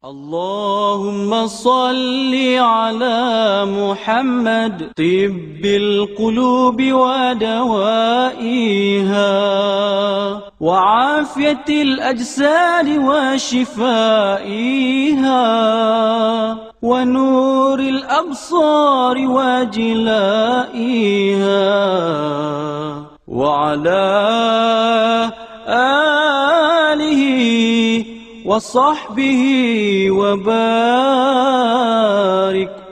اللهم صل على محمد طب القلوب ودوائها وعافية الأجساد وشفائها ونور الأبصار وجلائها وعلى آله وصحبه وبارك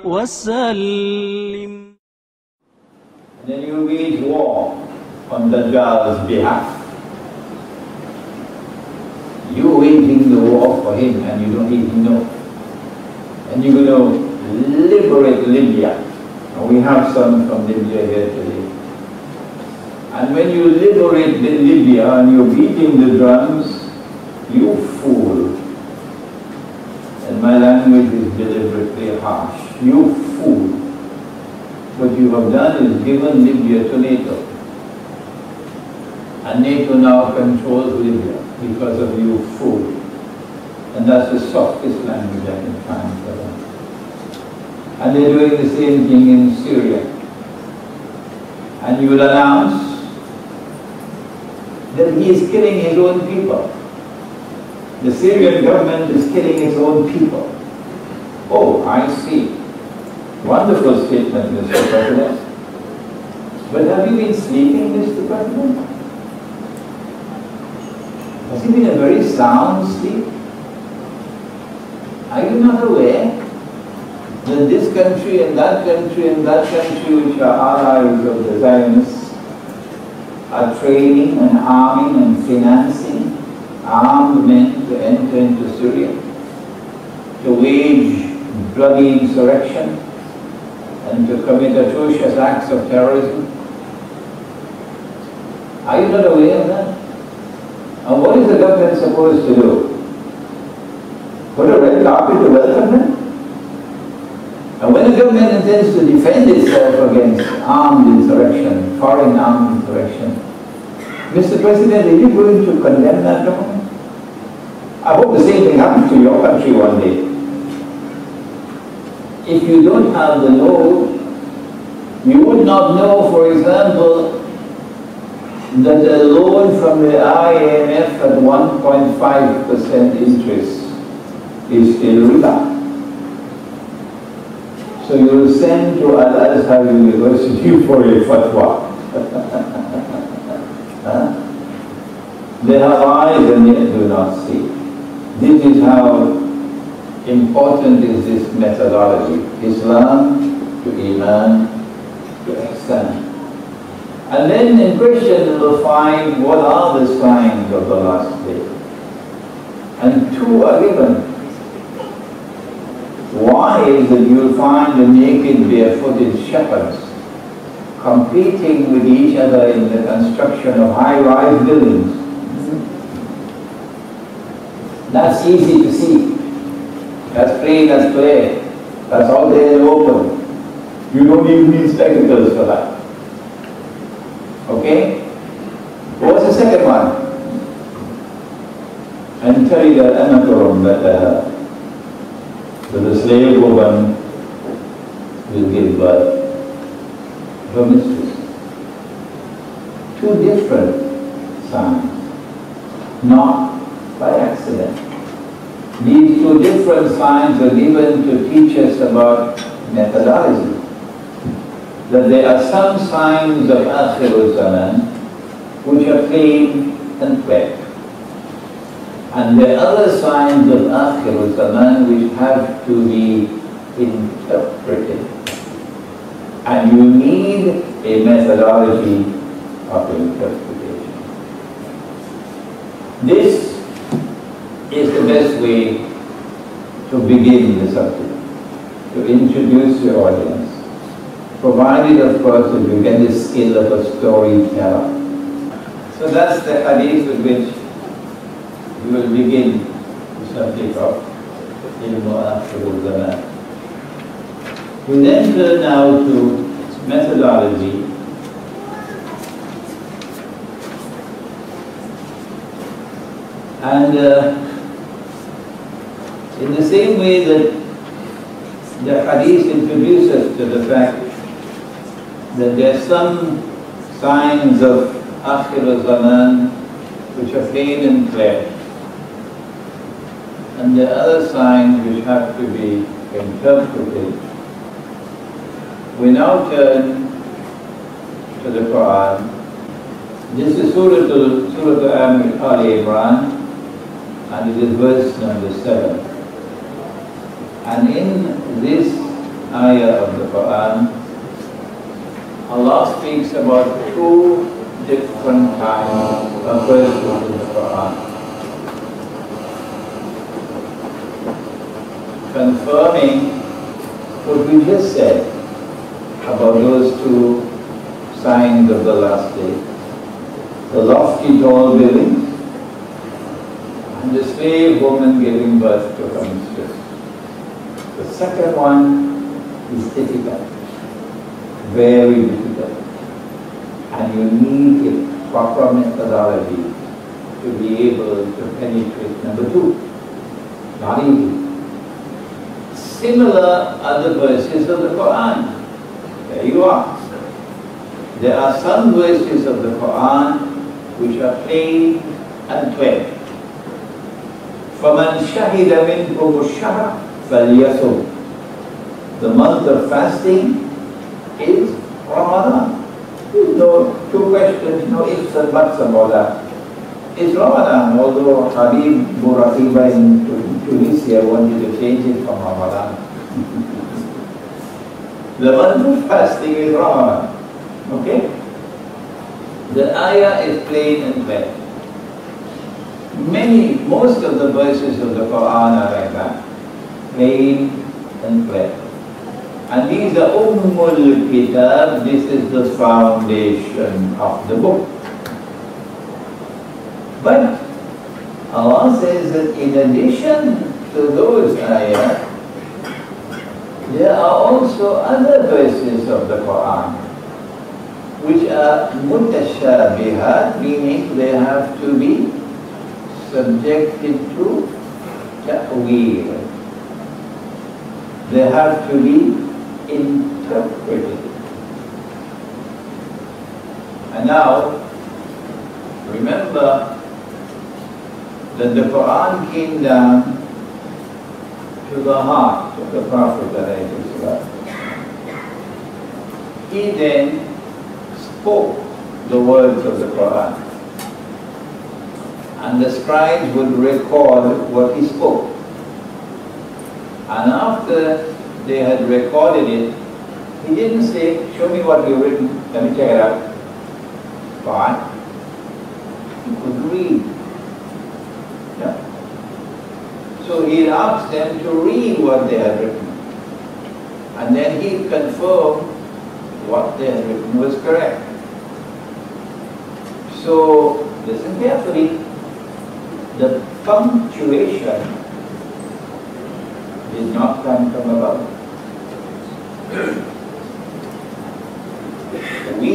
وسلم. And then you wage war on Dajjal's behalf. You're waging the war for him and you don't even know. And you're going to liberate Libya. And we have some from Libya here today. And when you liberate Libya and you're beating the drums, you fool. And my language is deliberately harsh. You fool. What you have done is given Libya to NATO. And NATO now controls Libya because of you fool. And that's the softest language I can find for them. And they're doing the same thing in Syria. And you will announce that he is killing his own people. The Syrian government is killing its own people. Oh, I see. Wonderful statement, Mr. President. But have you been sleeping, Mr. President? Has it been a very sound sleep? Are you not aware that this country and that country and that country, which are allies of the Zionists, are training and arming and financing armed men to enter into Syria, to wage bloody insurrection and to commit atrocious acts of terrorism? Are you not aware of that? And what is the government supposed to do? Put a red carpet to welcome them? And when the government intends to defend itself against armed insurrection, foreign armed insurrection, Mr. President, are you going to condemn that government? I hope the same thing happens to your country one day. If you don't have the know, you would not know, for example, that a loan from the IMF at 1.5% interest is still riba. So you will send to Al-Azhar University for a fatwa. They have eyes and yet do not see. This is how important is this methodology. Islam to Iman to Ihsan. And then in question you will find what are the signs of the last day. And two are given. One is that you will find the naked barefooted shepherds competing with each other in the construction of high-rise buildings. That's easy to see. That's plain as clear. That's all there in the open. You don't even need spectacles for that. Okay? What's the second one? And tell you that Anakarum, that the slave woman will give birth to her mistress. Two different signs. Not by accident. These two different signs are given to teach us about methodology. That there are some signs of Akhirul Zaman which are plain and clear. And there are other signs of Akhirul Zaman which have to be interpreted. And you need a methodology of interpretation. This is the best way to begin the subject, to introduce your audience, provided of course that you get the skill of a storyteller. So that's the hadith with which we will begin the subject of Ilmu Akhirul Zaman. We then turn now to methodology. And In the same way that the hadith introduces to the fact that there are some signs of Akhir Zaman which are plain and clear, and the other signs which have to be interpreted. We now turn to the Quran. This is Surah Al Imran, and it is verse number 7. And in this ayah of the Quran, Allah speaks about two different kinds of verses in the Quran, confirming what we just said about those two signs of the last day: the lofty tall buildings and the slave woman giving birth to her mistress. The second one is difficult, very difficult, and you need a proper methodology to be able to penetrate number two. Not easy. Similar other verses of the Quran. There you are. There are some verses of the Quran which are plain and clear. فَمَنْ شَهِدَ مِنْكُمُ الشَّهْرَ فَلْيَصُمْ. The month of fasting is Ramadan. There's no two questions, no ifs and buts about that. It's Ramadan, although Habib Bouraqiba in Tunisia wanted to change it from Ramadan. The month of fasting is Ramadan. Okay? The ayah is plain and clear. Most of the verses of the Quran are like that. Plain and clear. And these are Ummul Kitab. This is the foundation of the book. But Allah says that in addition to those ayahs, there are also other verses of the Quran which are mutashabihat, meaning they have to be subjected to ta'weel. They have to be interpreted. And now, remember that the Quran came down to the heart of the Prophet ﷺ. He then spoke the words of the Quran, and the scribes would record what he spoke. And after they had recorded it, he didn't say, "Show me what you've written, let me check it out." Fine. He could read. Yeah. So he asked them to read what they had written. And then he confirmed what they had written was correct. So, listen carefully. The punctuation did not come from above. We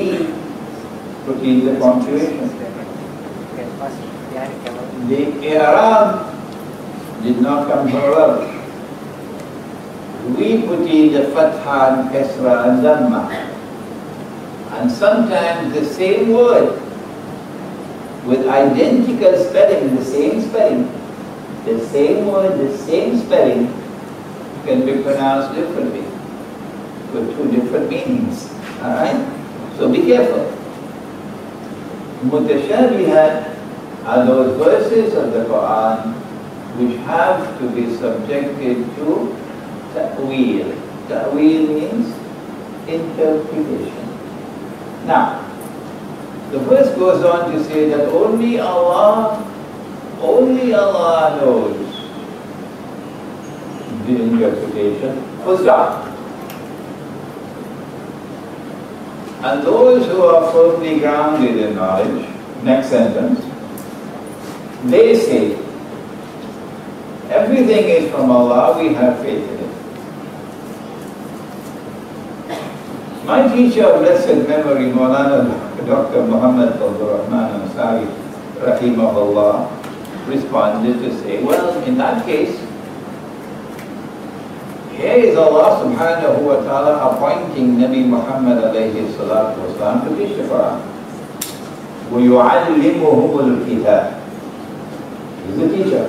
put in the punctuation. The i'rab did not come from above. We put in the fatha and kasra and dhamma. And sometimes the same word with identical spelling, the same spelling, the same word, the same spelling can be pronounced differently with two different meanings. Alright? So be careful. Mutashabihat are those verses of the Quran which have to be subjected to ta'weel. Ta'weel means interpretation. Now, the verse goes on to say that only Allah knows the interpretation. Full stop. And those who are firmly grounded in knowledge, next sentence, they say, everything is from Allah, we have faith in it. My teacher of blessed memory, Maulana Dr. Muhammad Abdul Rahman Ansari, Rahimahullah, responded to say, well, in that case, Here is Allah subhanahu wa ta'ala appointing Nabi Muhammad alayhi salatu wasalam to teach the Quran. وَيُعَلِّمُهُمُ الْكِتَابِ. He's the teacher.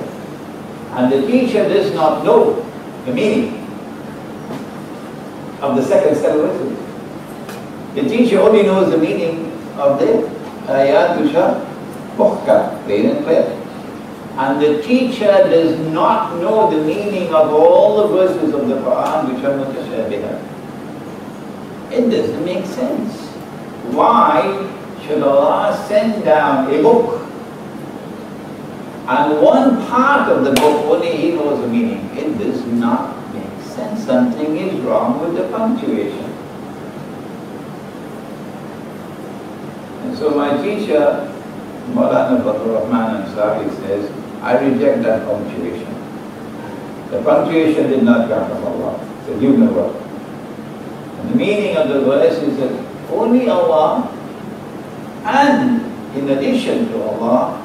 And the teacher does not know the meaning of the second set of verses. The teacher only knows the meaning of the ayat which are muhkam, plain and clear. And the teacher does not know the meaning of all the verses of the Quran which are mutashabihah. It doesn't make sense. Why should Allah send down a book and one part of the book only He knows the meaning? It does not make sense. Something is wrong with the punctuation. And so my teacher, Maulana Badur Rahman Ansari, says, I reject that punctuation. The punctuation did not come from Allah. It's a human word. And the meaning of the verse is that only Allah, and in addition to Allah,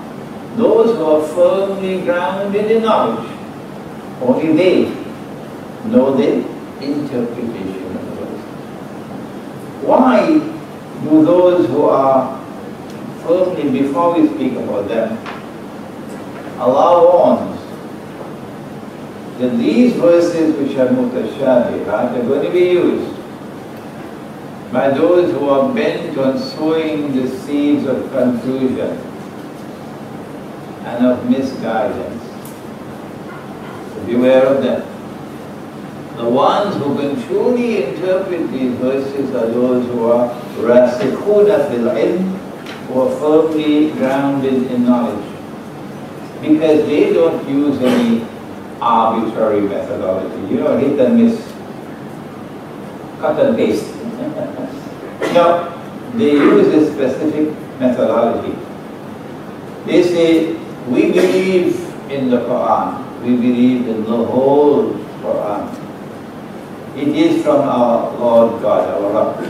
those who are firmly grounded in knowledge, only they know the interpretation of the verse. Why do those who are firmly, before we speak about them, Allah warns that these verses which are mutashabihat are going to be used by those who are bent on sowing the seeds of confusion and of misguidance. So beware of them. The ones who can truly interpret these verses are those who are rasikhuna fil ilm, who are firmly grounded in knowledge, because they don't use any arbitrary methodology. You know, hit and miss, cut and paste. No, they use a specific methodology. They say, we believe in the Quran, we believe in the whole Quran. It is from our Lord God, our Rabb.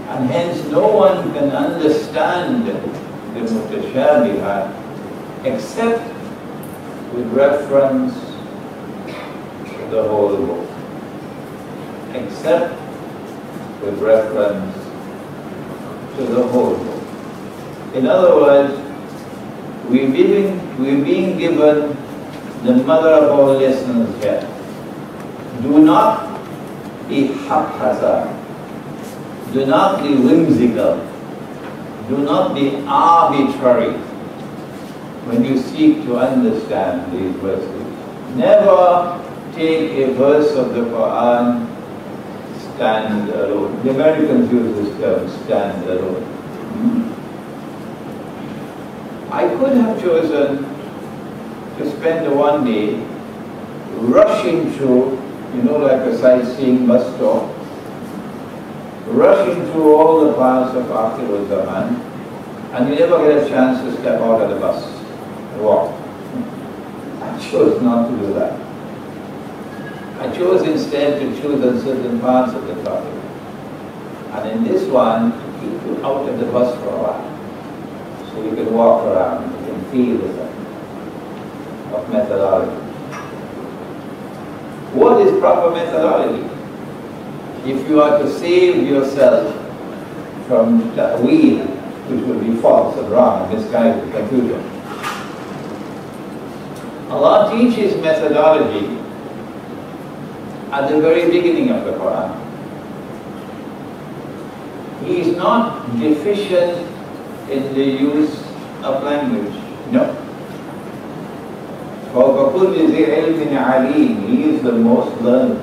And hence no one can understand the mutashabihat except with reference to the whole book. Except with reference to the whole book. In other words, we're being given the mother of all lessons here. Do not be haphazard. Do not be whimsical. Do not be arbitrary when you seek to understand these verses. Never take a verse of the Quran stand alone. The Americans use this term, stand alone. I could have chosen to spend one day rushing through, you know, like a sightseeing bus stop, rushing through all the parts of Akhir al-Zaman, and you never get a chance to step out of the bus and walk. I chose not to do that. I chose instead to choose on certain parts of the topic. And in this one, to keep you out of the bus for a while, so you can walk around, you can feel the sense of methodology. What is proper methodology? If you are to save yourself from ta'weel, which will be false and wrong and misguided confusion, Allah teaches methodology at the very beginning of the Quran. He is not deficient in the use of language. No. فَوْقَ كُلِّ ذِي عِلْمٍ عَلِيمٍ. He is the most learned.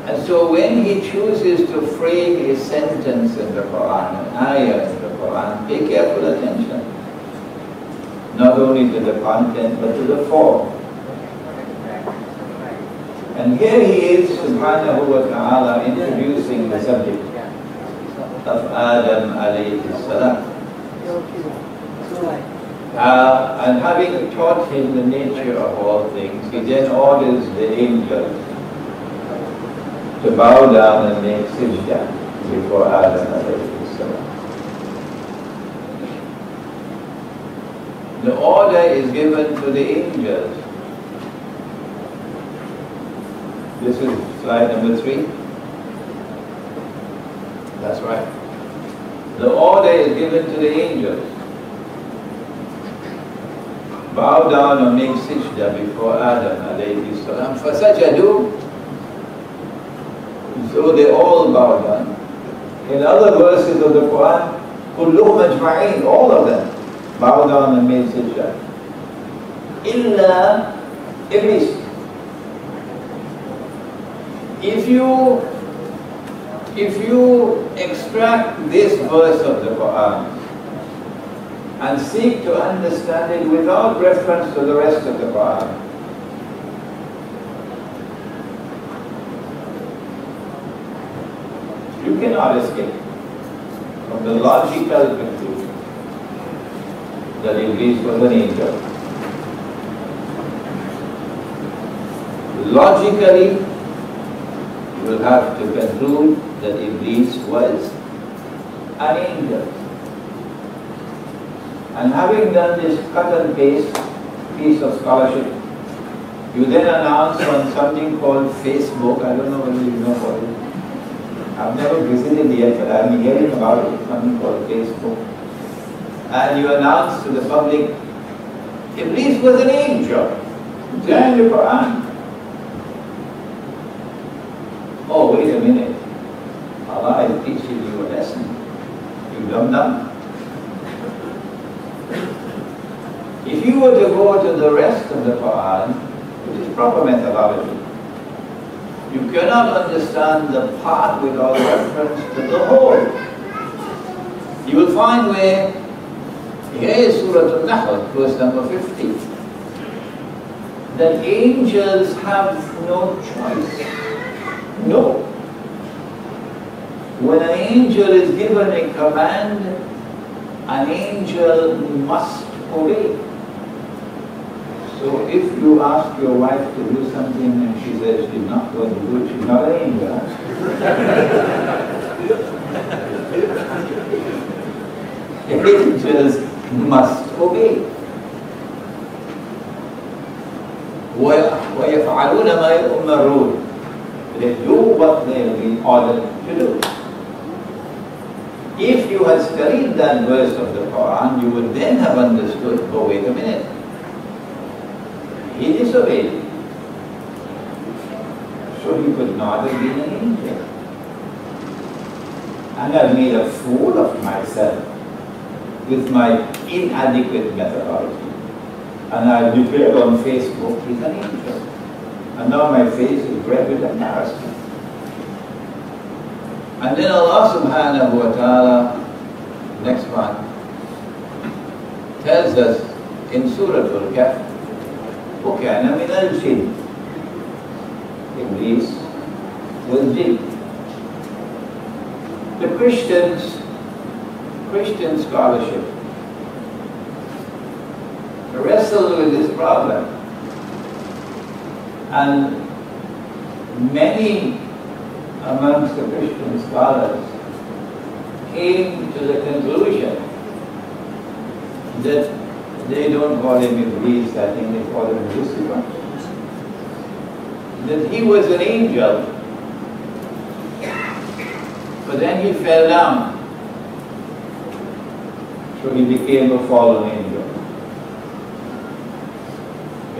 And so when He chooses to frame a sentence in the Quran, an ayah in the Quran, pay careful attention. Not only to the content, but to the form. And here He is, subhanahu wa ta'ala, introducing the subject of Adam alayhi salam. And having taught him the nature of all things, He then orders the angels to bow down and make sajda before Adam alayhi salam. The order is given to the angels This is slide number 3. That's right. The order is given to the angels. Bow down or make sijda before Adam alayhi salam. Fasajadu. So they all bow down. In other verses of the Quran, kulluhum ajma'in, all of them bow down and made sijda. Illa Iblis. If you extract this verse of the Quran and seek to understand it without reference to the rest of the Quran, you cannot escape from the logical conclusion that Iblis was an angel. Logically, you will have to conclude that Iblis was an angel. And having done this cut and paste piece of scholarship, you then announce on something called Facebook. I don't know whether you know what it is. I've never visited yet, but I'm hearing about it, something called Facebook. And you announce to the public, Iblis was an angel. Turn the Quran. Oh, wait a minute. Allah is teaching you a lesson. You dumb. If you were to go to the rest of the Quran, which is proper methodology, you cannot understand the part without reference to the whole. You will find where, here is Surah Al-Nahl, verse number 50, that angels have no choice. No. When an angel is given a command, an angel must obey. So if you ask your wife to do something and she says she's not going to do it, she's not an angel. Angels must obey. وَيَفْعَلُونَ مَا يُؤْمَرُونَ. They do what they have been ordered to do. If you had studied that verse of the Quran, you would then have understood, oh wait a minute, he disobeyed. So he could not have been an angel. And I've made a fool of myself with my inadequate methodology. And I've declared on Facebook, he's an angel. And now my face is red with embarrassment. And then Allah subhanahu wa ta'ala, next one, tells us in Surah Al-Kahf, وَكَانَ مِنَ الْجِنِّ. Iblis was jinn. The Christian scholarship wrestled with this problem. And many amongst the Christian scholars came to the conclusion that they don't call him Iblis, I think they call him Lucifer, that he was an angel, but then he fell down, so he became a fallen angel.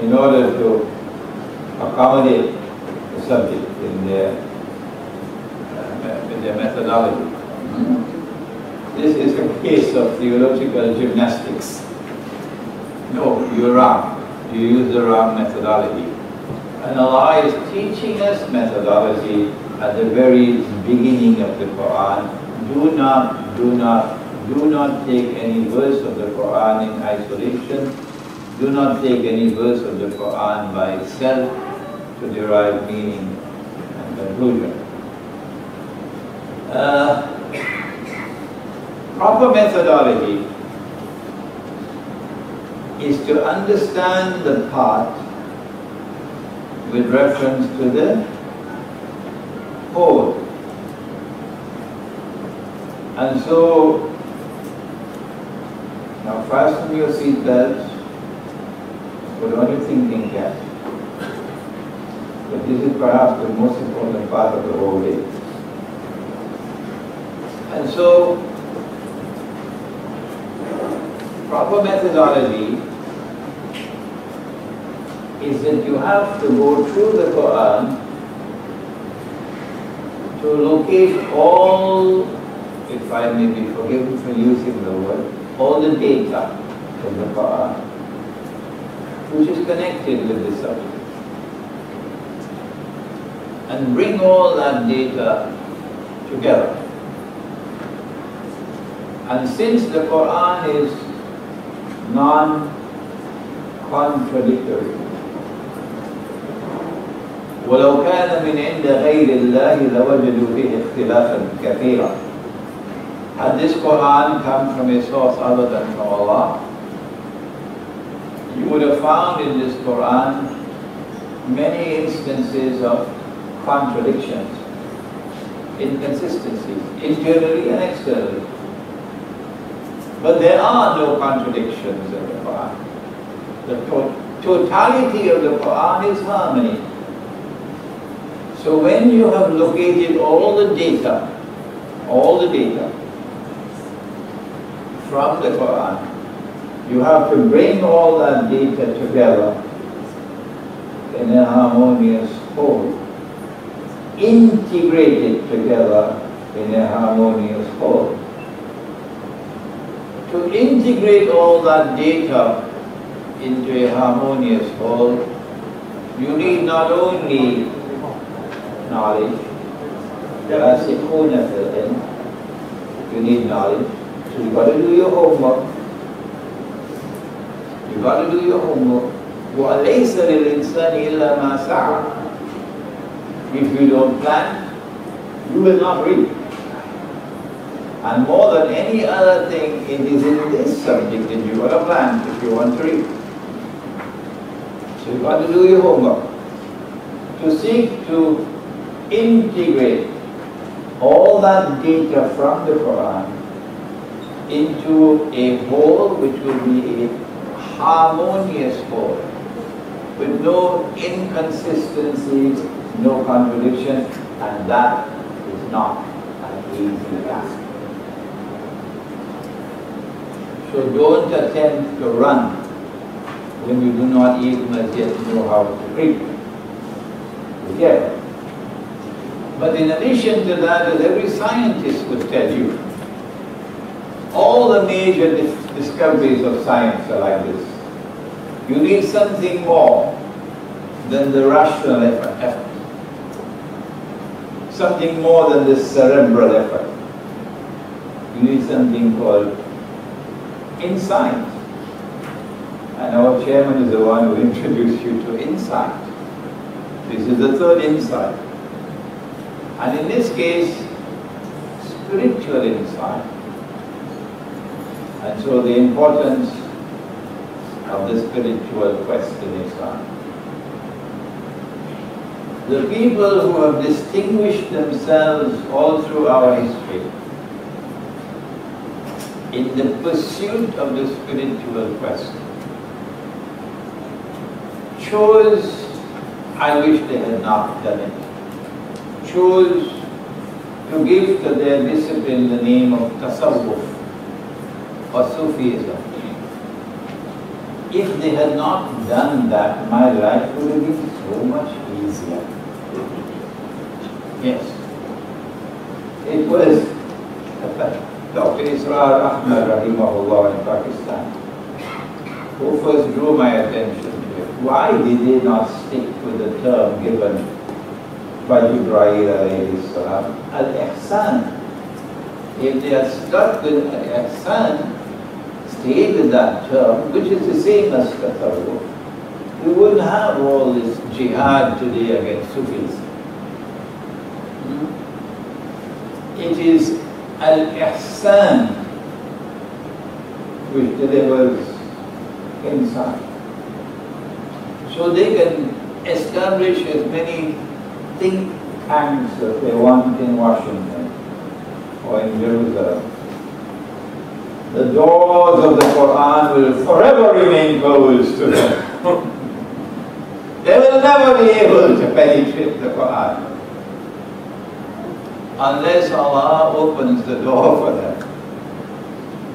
In order to accommodate the subject in their methodology. This is a case of theological gymnastics. No, you're wrong. You use the wrong methodology. And Allah is teaching us methodology at the very beginning of the Quran. Do not take any verse of the Quran in isolation. Do not take any verse of the Quran by itself to derive meaning and conclusion. Proper methodology is to understand the part with reference to the whole. And so, now fasten your seat belts, put on your thinking cap. But this is perhaps the most important part of the whole day. And so, proper methodology is that you have to go through the Quran to locate all, if I may be forgiven for using the word, all the data in the Quran, which is connected with this subject. And bring all that data together. And since the Quran is non-contradictory, وَلَوْ كَانَ مِنْ عِنْدَ غَيْرِ اللَّهِ لَوَجَدُوا فِيهِ اخْتِلَافًا كَثِيرًا. Had this Quran come from a source other than from Allah, you would have found in this Quran many instances of contradictions, inconsistencies, internally and externally. But there are no contradictions in the Quran. The totality of the Quran is harmony. So when you have located all the data from the Quran, you have to bring all that data together in a harmonious whole. Integrate it together in a harmonious whole. To integrate all that data into a harmonious whole, you need not only knowledge, you need knowledge, so you've got to do your homework. You've got to do your homework. وَأَلَيْسَ لِلْإِنسَانِ إِلَّا مَا سَعَى. If you don't plan, you will not read. And more than any other thing, it is in this subject that you got to plan if you want to read. So you've got to do your homework. To seek to integrate all that data from the Quran into a whole which will be a harmonious whole, with no inconsistencies, no contradiction, and that is not an easy task. So don't attempt to run when you do not even as yet know how to read. Be careful. But in addition to that, as every scientist would tell you, all the major discoveries of science are like this. You need something more than the rational effort. Something more than the cerebral effort. You need something called insight. And our chairman is the one who introduced you to insight. This is the third insight. And in this case, spiritual insight. And so the importance of the spiritual quest in Islam. The people who have distinguished themselves all through our history in the pursuit of the spiritual quest chose, I wish they had not done it, chose to give to their discipline the name of tasawwuf or Sufism. If they had not done that, my life would have been so much easier. Yes. It was Dr. Israr Ahmad Rahimahullah in Pakistan who first drew my attention to it. Why did they not stick with the term given by Jibreel alayhi salam, al-ihsan? If they had stuck with al-ihsan, stayed with that term, which is the same as tasawwuf, we wouldn't have all this jihad today against Sufis. It is al-ihsan which delivers insight. So they can establish as many think tanks as they want in Washington or in Jerusalem. The doors of the Quran will forever remain closed to them. They will never be able to penetrate the Quran unless Allah opens the door for them.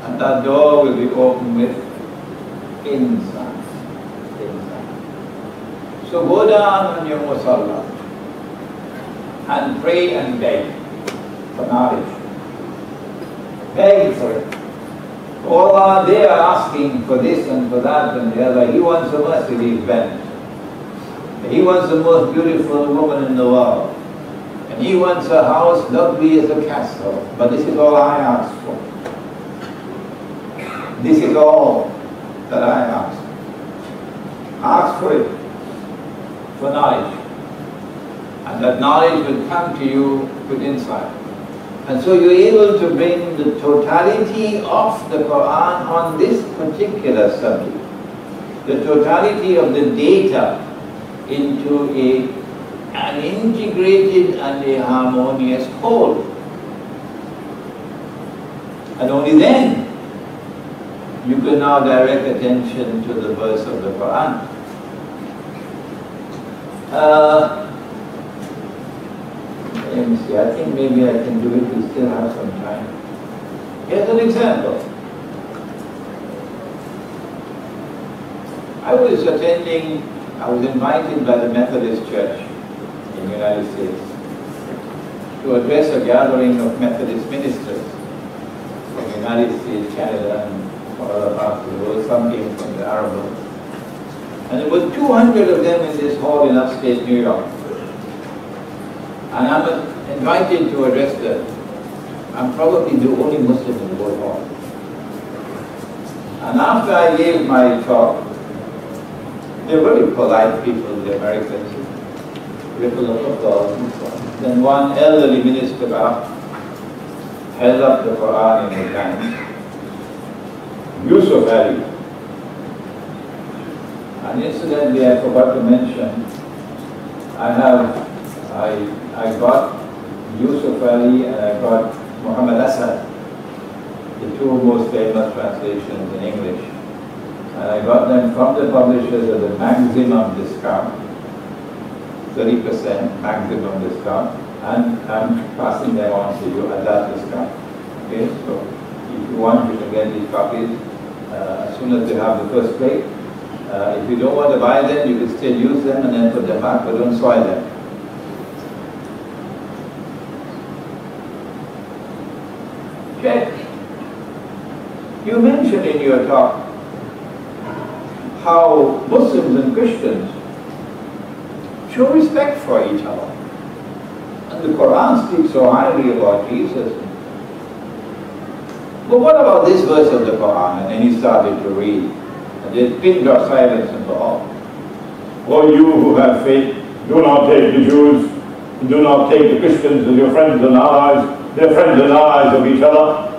And that door will be opened with insight. So go down on your musalla and pray and beg for knowledge. Beg for it. Allah, they are asking for this and for that and the other. He wants a Mercedes Benz. He wants the most beautiful woman in the world. And he wants a house lovely as a castle. But this is all I ask for. This is all that I ask. Ask for it, for knowledge. And that knowledge will come to you with insight. And so you're able to bring the totality of the Quran on this particular subject, the totality of the data into an integrated and a harmonious whole. And only then you can now direct attention to the verse of the Quran. Let me see, I think maybe I can do it, we still have some time. Here's an example. I was invited by the Methodist Church in the United States to address a gathering of Methodist ministers from the United States, Canada, and from other parts of the world. Some came from the Arab world. And there were 200 of them in this hall in upstate New York. And I'm invited to address them. I'm probably the only Muslim in the whole hall. And after I gave my talk, they're very polite people, the Americans, ripple of applause and so on. Then one elderly minister held up the Quran in his hand. Yusuf Ali. And incidentally, I forgot to mention, I got Yusuf Ali and I got Muhammad Asad, the two most famous translations in English. And I got them from the publishers at the maximum discount, 30% maximum discount, and I'm passing them on to you at that discount. Okay, so if you want, you can get these copies as soon as you have the first plate. If you don't want to buy them, you can still use them and then put them back, but don't soil them. Sheikh, you mentioned in your talk how Muslims and Christians show respect for each other. And the Quran speaks so highly about Jesus. But what about this verse of the Quran? And then he started to read. And they pinned our silence in the hall. O you who have faith, do not take the Jews, do not take the Christians as your friends and allies. They're friends and allies of each other.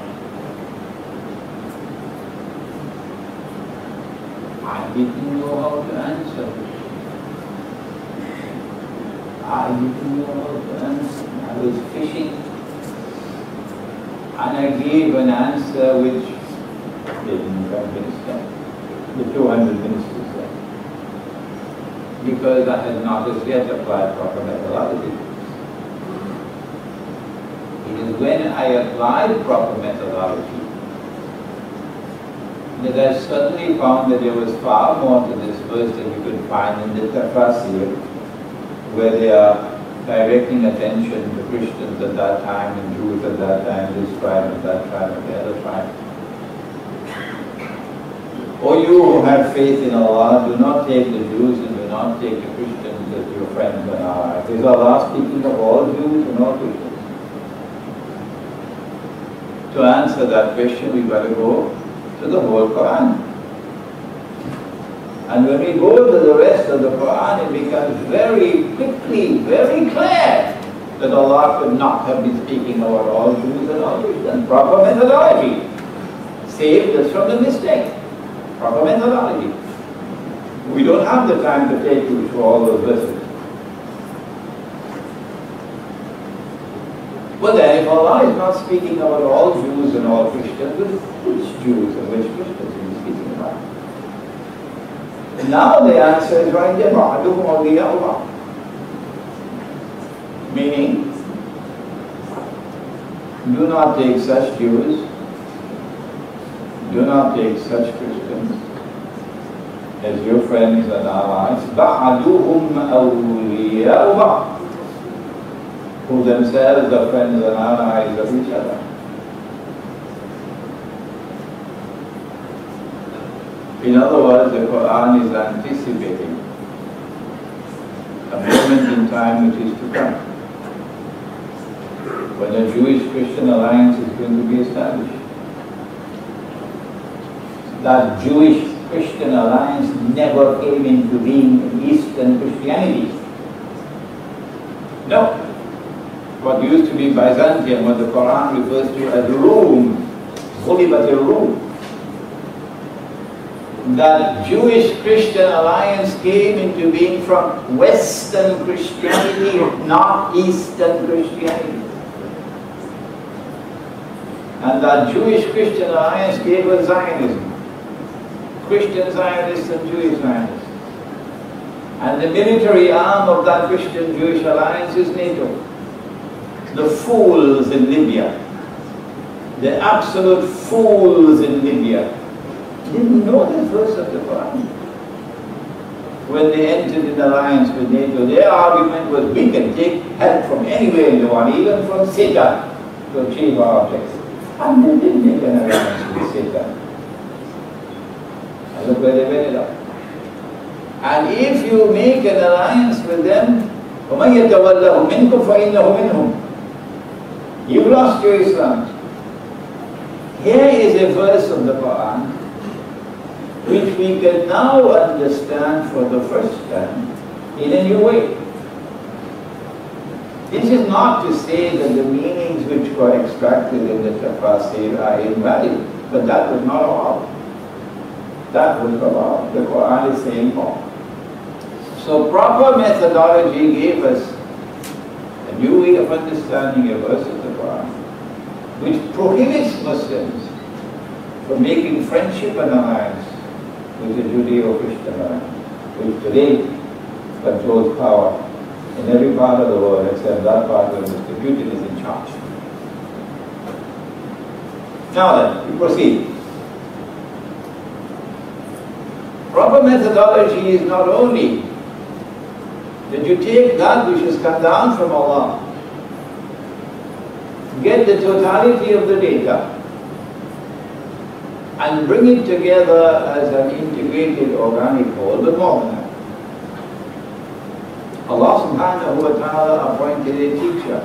I didn't know how to answer. I didn't know how to answer. I was fishing. And I gave an answer which didn't convince them. The 200 ministers said. Because I had not as yet applied proper methodology. It is when I applied proper methodology that I suddenly found that there was far more to this verse than you could find in the Tafsir, where they are directing attention to Christians at that time and Jews at that time, this tribe and that tribe and the other tribe. O you who have faith in Allah, do not take the Jews and do not take the Christians as your friends and allies. Is Allah speaking of all Jews and all Christians? To answer that question, we've got to go to the whole Quran. And when we go to the rest of the Quran, it becomes very quickly, very clear that Allah could not have been speaking about all Jews and all Christians. Proper methodology saved us from the mistake. Proper methodology. We don't have the time to take you through all those verses. But then if Allah is not speaking about all Jews and all Christians, which Jews and which Christians is he speaking about? Now the answer is right there, ba'duhum awliya'u ba'd. Meaning, do not take such Jews, do not take such Christians as your friends and allies, ba'duhum awliya'u ba'd, who themselves are friends and allies of each other. In other words, the Quran is anticipating a moment in time which is to come, when a Jewish-Christian alliance is going to be established. That Jewish-Christian alliance never came into being in Eastern Christianity. No. What used to be Byzantium, what the Quran refers to as Rome, غُلِبَتِ الرُّوم. That Jewish-Christian alliance came into being from Western Christianity, not Eastern Christianity. And that Jewish-Christian alliance gave us Zionism, Christian Zionists and Jewish Zionists. And the military arm of that Christian-Jewish alliance is NATO. The fools in Libya, the absolute fools in Libya, didn't know this verse of the Quran. When they entered in alliance with NATO, their argument was, we can take help from anywhere in the world, even from Satan, to achieve our objectives. And they didn't make an alliance with Satan. And look where they ended up. And if you make an alliance with them, وَمَنْ يَتَوَلَّهُ مِنْكُمْ فَإِنَّهُ مِنْهُمْ. You lost your Islam. Here is a verse of the Quran which we can now understand for the first time in a new way. This is not to say that the meanings which were extracted in the tafsir are invalid, but that was not allowed. That was allowed. The Quran is saying more. So proper methodology gave us a new way of understanding a verse of the Quran, which prohibits Muslims from making friendship and alliance with the Judeo-Christian alliance, which today controls power in every part of the world except that part where Mr. Putin is in charge. Now then, we proceed. Proper methodology is not only that you take that which has come down from Allah, get the totality of the data, and bring it together as an integrated organic whole, but more than that. Allah subhanahu wa ta'ala appointed a teacher.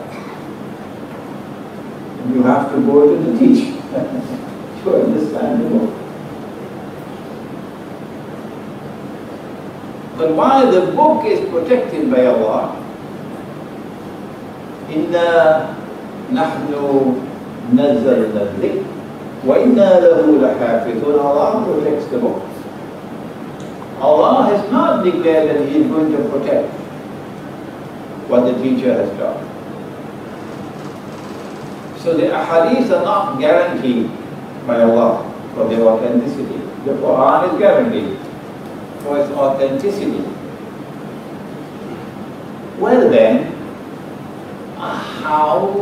And you have to go to the teacher to understand the book. But while the book is protected by Allah, إِنَّا نَحْنُ نَزَّلْنَا الذِّكْرَ وَإِنَّا لَهُ لَحَافِظُونَ. Allah protects the book. Allah has not declared that He is going to protect what the teacher has taught. So the ahadith are not guaranteed by Allah for their authenticity. The Quran is guaranteed for its authenticity. Well then, how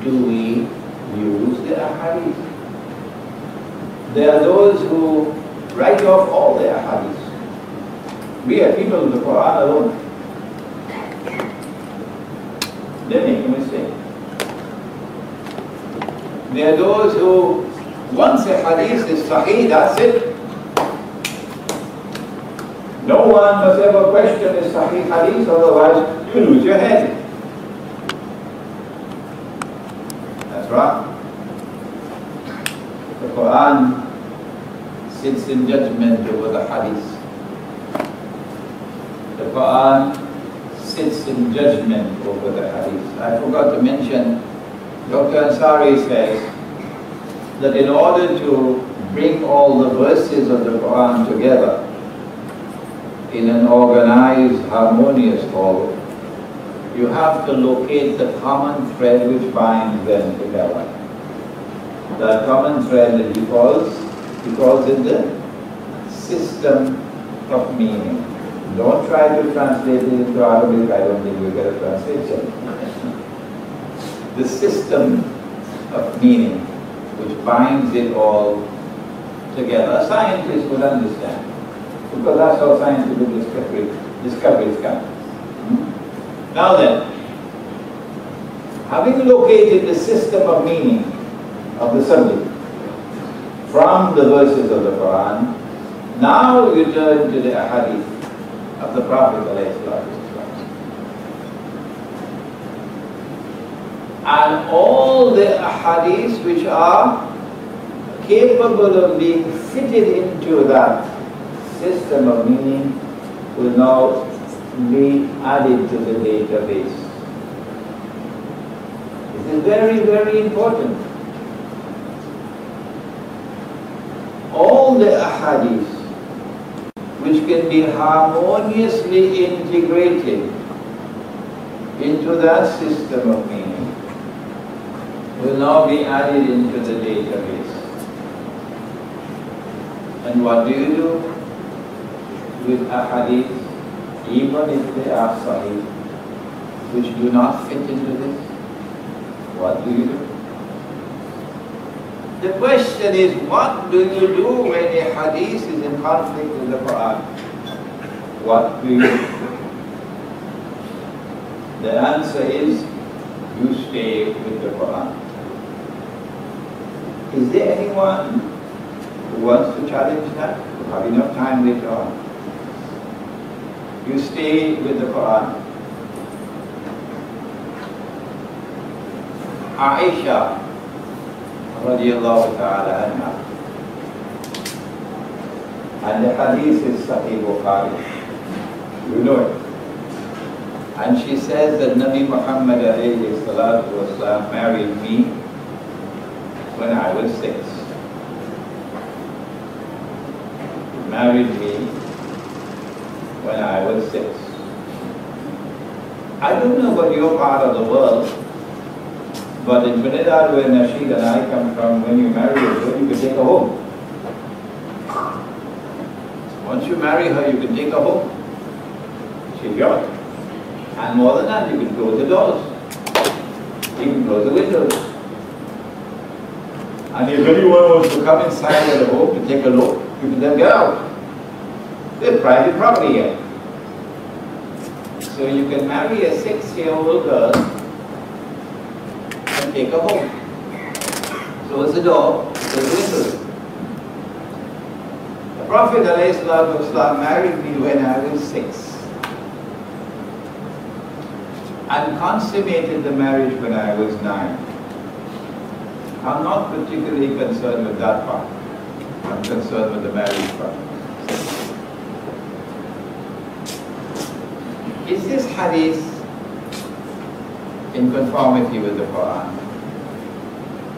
do we use the ahadith? There are those who write off all the ahadith. We are people of the Quran alone. They make a mistake. There are those who, once a hadith is sahih, that's it. No one must ever question a sahih hadith, otherwise you lose your head. That's right. The Quran sits in judgment over the hadith. The Quran sits in judgment over the hadith. I forgot to mention, Dr. Ansari says that in order to bring all the verses of the Quran together in an organized, harmonious whole, you have to locate the common thread which binds them together. That common thread that he calls it the system of meaning. Don't try to translate it into Arabic, I don't think you'll get a translation. The system of meaning which binds it all together. A scientist would understand, because that's how scientific discoveries come. Now then, having located the system of meaning of the subject from the verses of the Quran, now you turn to the ahadith of the Prophet ﷺ. And all the ahadith which are capable of being fitted into that system of meaning will now be added to the database. This is very, very important. All the ahadith which can be harmoniously integrated into that system of meaning will now be added into the database. And what do you do with ahadith, even if they are sahih, which do not fit into this? What do you do? The question is, what do you do when a hadith is in conflict with the Quran? What do you do? The answer is, you stay with the Quran. Is there anyone who wants to challenge that? We have enough time later on. You stay with the Quran. Aisha radiallahu ta'ala anha, and the hadith is Sahih Bukhari, you know it. And she says that Nabi Muhammad alayhi salatu wasalam married me when I was 6. He married me when I was 6. I don't know about your part of the world, but in Trinidad, where Sheikh and I come from, when you marry a girl, you can take her home. Once you marry her, you can take her home. She's yours. And more than that, you can close the doors. You can close the windows. And if anyone wants to come inside of the home to take a look, you can then get out. There's private property here. So you can marry a 6-year-old girl and take her home. Close the door, close the windows. The Prophet ﷺ married me when I was 6 and consummated the marriage when I was 9. I'm not particularly concerned with that part. I'm concerned with the marriage part. Is this hadith in conformity with the Quran?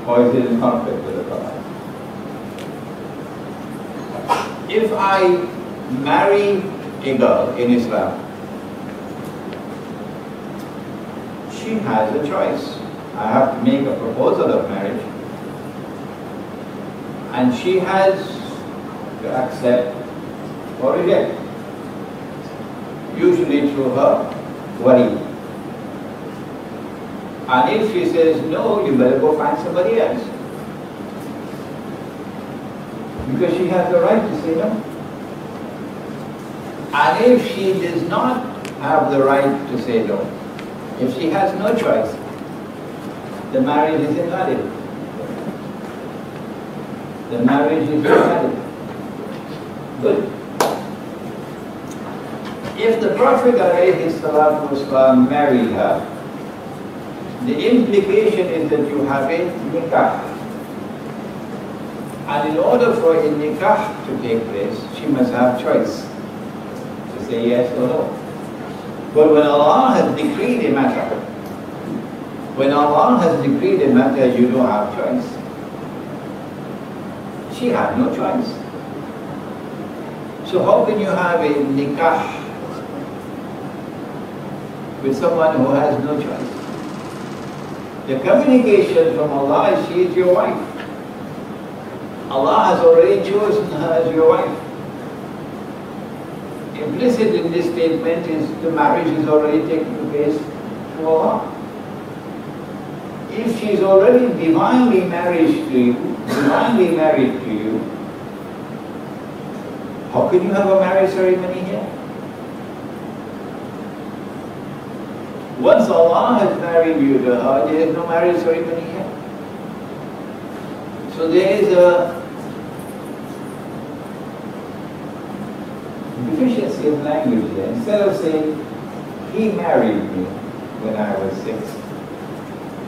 Or is it in conflict with the Quran? If I marry a girl in Islam, she has a choice. I have to make a proposal of marriage, and she has to accept or reject, usually through her wali. And if she says no, you better go find somebody else, because she has the right to say no. And if she does not have the right to say no, if she has no choice, the marriage is invalid. The marriage is invalid. Good. If the Prophet ﷺ married her, the implication is that you have a nikah. And in order for a nikah to take place, she must have choice to say yes or no. But when Allah has decreed a matter, you don't have choice. She had no choice. So how can you have a nikah with someone who has no choice? The communication from Allah is she is your wife. Allah has already chosen her as your wife. Implicit in this statement is the marriage is already taking place to Allah. If she is already divinely married to you, how can you have a marriage ceremony here? Once Allah has married you to her, there is no marriage ceremony here. So there is a deficiency of language here. Instead of saying, he married me when I was 6,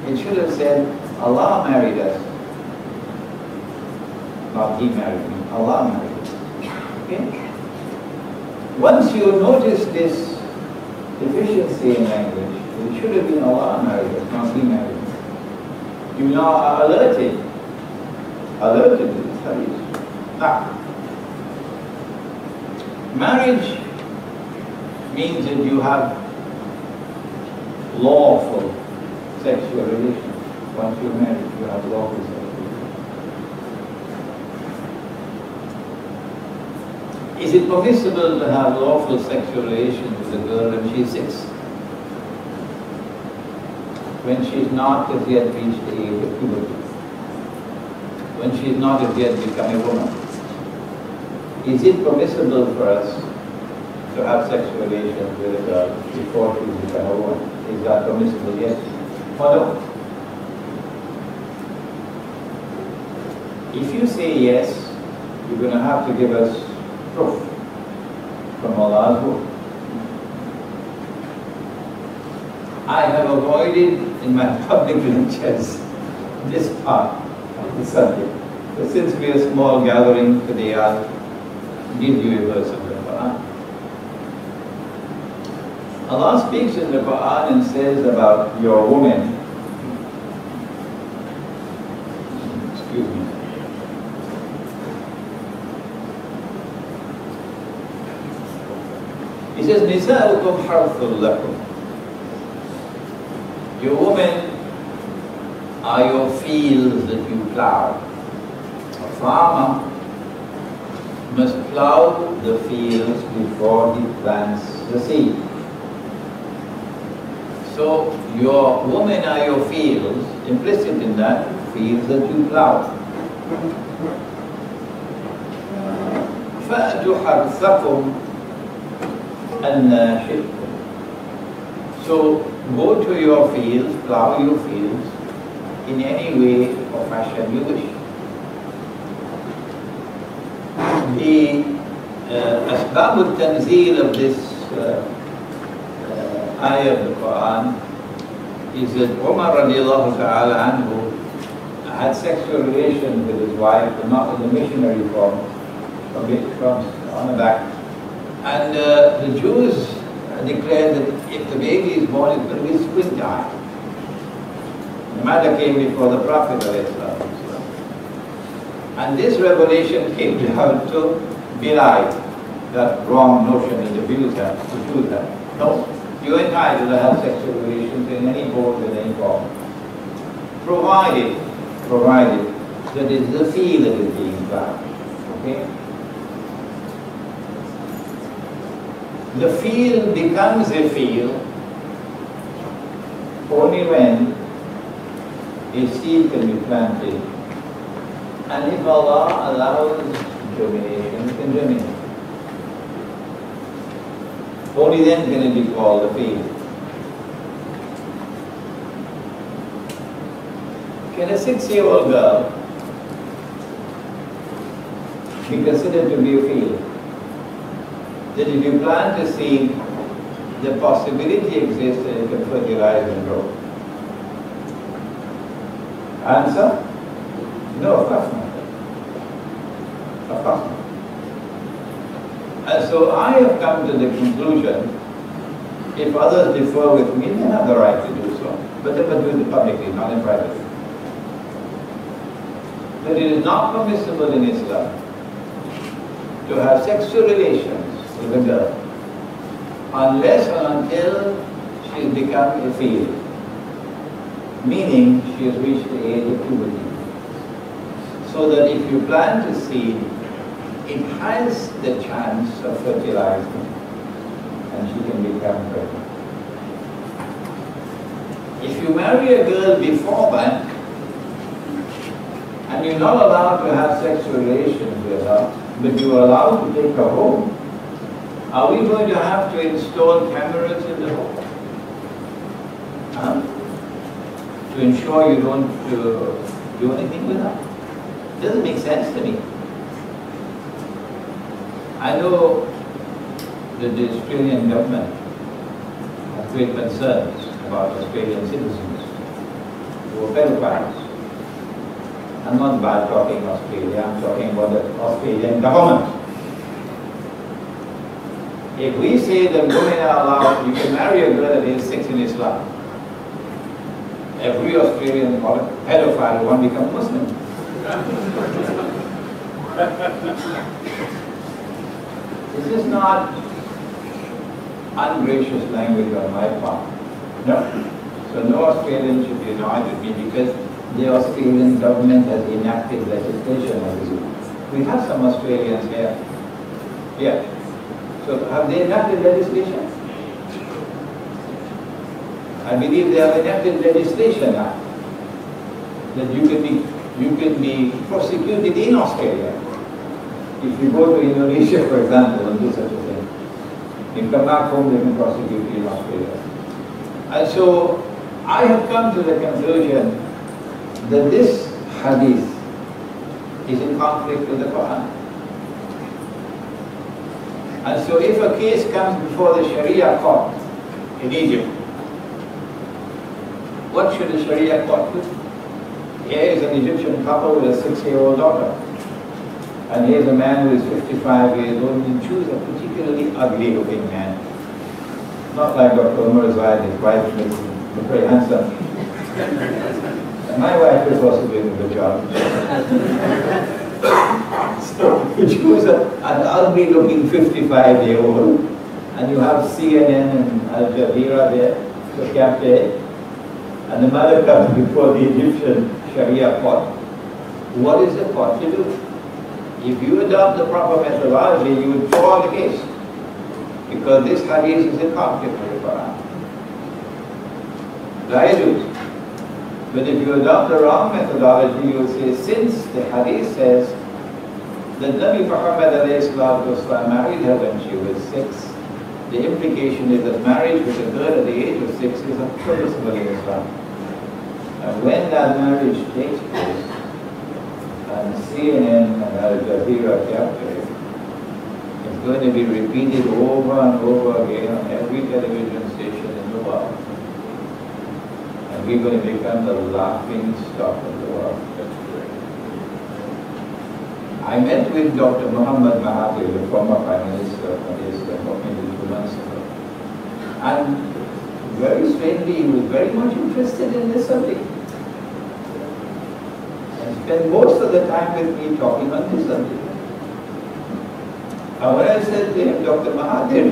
it should have said, Allah married us. Not he married me, Allah married us. Okay? Once you notice this deficiency in language, it should have been Allah married us, not he married us. You now are alerted to this hadith. Now, marriage means that you have lawful sexual relations. Once you're married, you have lawful sexual relations. Is it permissible to have lawful sexual relations with a girl when she's 6? When she's not as yet reached the age of puberty? When she's not as yet become a woman? Is it permissible for us to have sexual relations with a girl before she becomes a woman? Is that permissible? Yes or no? If you say yes, you're going to have to give us proof from Allah's book. I have avoided in my public lectures this part of the subject. But since we are a small gathering today, I'll give you a verse of the Quran. Allah speaks in the Quran and says about your woman, excuse me, He says, Nisa'ukum harthul lakum. Your women are your fields that you plow. A farmer must plow the fields before he plants the seed. So your women are your fields, implicit in that, fields that you plow. فَأْتُوا حَرْثَكُمْ أَنَّا شِئْتُمْ. So go to your fields, plow your fields in any way or fashion you wish. The Asbab al-Tanzeel of this ayah of the Quran is that Umar radiallahu ta'ala anhu had sexual relations with his wife, but not in the missionary form, from on the back. And the Jews declared that if the baby is born, it's going to be springtime. The matter came before the Prophet ﷺ. And this revelation came down to belie that wrong notion that the Jews have. No, you're entitled to have sexual relations in any mode, in any form, provided that it's the field that is being plowed. Okay? The field becomes a field only when a seed can be planted, and if Allah allows germination, it can germinate. Only then can it be called a field. Can a 6-year-old girl be considered to be a field? That if you plant a seed, the possibility exists that it can fertilize and grow? Answer? No, of course not. Of course not. And so I have come to the conclusion, if others differ with me, they have the right to do so. But they must do it publicly, not in private. That it is not permissible in Islam to have sexual relations with a girl unless or until she has become a field, meaning she has reached the age of puberty. So that if you plant a seed, it has the chance of fertilizing and she can become pregnant. If you marry a girl before that, and you're not allowed to have sexual relations with her, but you are allowed to take her home, are we going to have to install cameras in the home? To ensure you don't do anything with her? Doesn't make sense to me. I know that the Australian government has great concerns about Australian citizens who are pedophiles. I'm not bad talking Australia, I'm talking about the Australian government. If we say that women are allowed, you can marry a girl at age 6 in Islam, every Australian pedophile won't become Muslim. This is not ungracious language on my part. No. So no Australian should be annoyed with me because the Australian government has enacted legislation on this. We have some Australians here. Yeah. So have they enacted legislation? I believe they have enacted legislation now that you can be prosecuted in Australia. If you go to Indonesia, for example, and do such a thing, you come back home, they can prosecute you in Australia. And so I have come to the conclusion that this hadith is in conflict with the Quran. And so if a case comes before the Sharia court in Egypt, what should the Sharia court do? Here is an Egyptian couple with a 6-year-old daughter. And here's a man who is 55 years old, and choose a particularly ugly looking man. Not like Dr. Umar's wife, his wife makes him look very handsome. And my wife is also doing a good job. So you choose an ugly looking 55-year-old, and you have CNN and Al Jazeera there, so captain, and the mother comes before the Egyptian Sharia court. What is the court to do? If you adopt the proper methodology, you would throw out the case. Because this hadith is in conflict with the Quran. But if you adopt the wrong methodology, you will say, since the hadith says that Nabi Muhammad ﷺ married her when she was 6, the implication is that marriage with a girl at the age of 6 is a permissible in Islam. And when that marriage takes place, and CNN and Al Jazeera capture it, it's going to be repeated over and over again on every television station in the world. And we're going to become the laughing stock of the world. I met with Dr. Muhammad Mahathir, the former Prime Minister of Israel, maybe 2 months ago. And very strangely, he was very much interested in this subject. Spend most of the time with me talking on this subject. And when I said to him, Dr. Mahathir,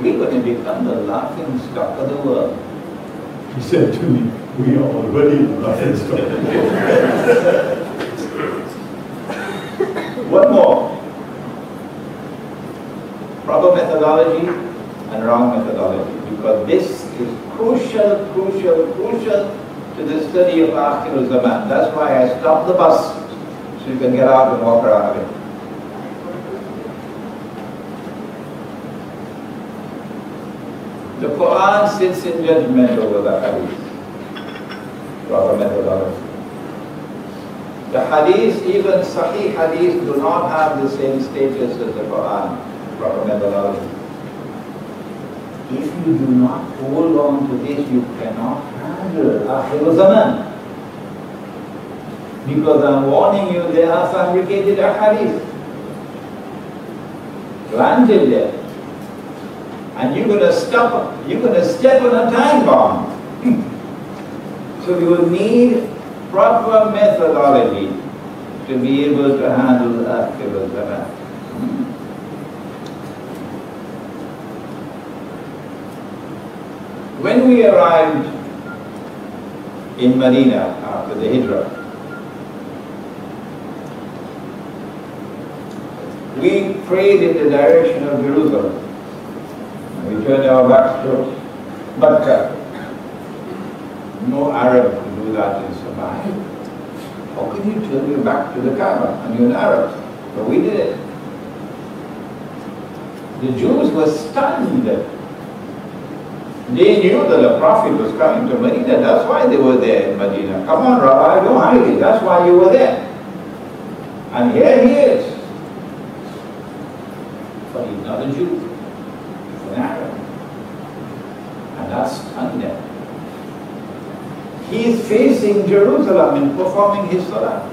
we're going to become the laughing stock of the world. He said to me, we are already the laughing stock of the world. One more. Proper methodology and wrong methodology. Because this is crucial to the study of Akhir Zaman. That's why I stopped the bus, so you can get out and walk around a bit. The Quran sits in judgment over the Hadith. Proper methodology. The Hadith, even Sahih Hadith, do not have the same status as the Quran. Proper methodology. If you do not hold on to this, you cannot handle Akhir Zaman. Because I'm warning you, there are fabricated ahadith planted there. And you're going to step on a time bomb. So you will need proper methodology to be able to handle Akhir Zaman. When we arrived in Medina after the Hijrah, we prayed in the direction of Jerusalem. We turned our backs to Mecca. No Arab could do that and survive. How can you turn your back to the Kaaba and you're an Arab? But we did it. The Jews were stunned. They knew that the Prophet was coming to Medina. That's why they were there in Medina. Come on, Rabbi, don't hide it. That's why you were there. And here he is. But he's not a Jew. He's an Arab. And that's stunned them. He is facing Jerusalem and performing his salah.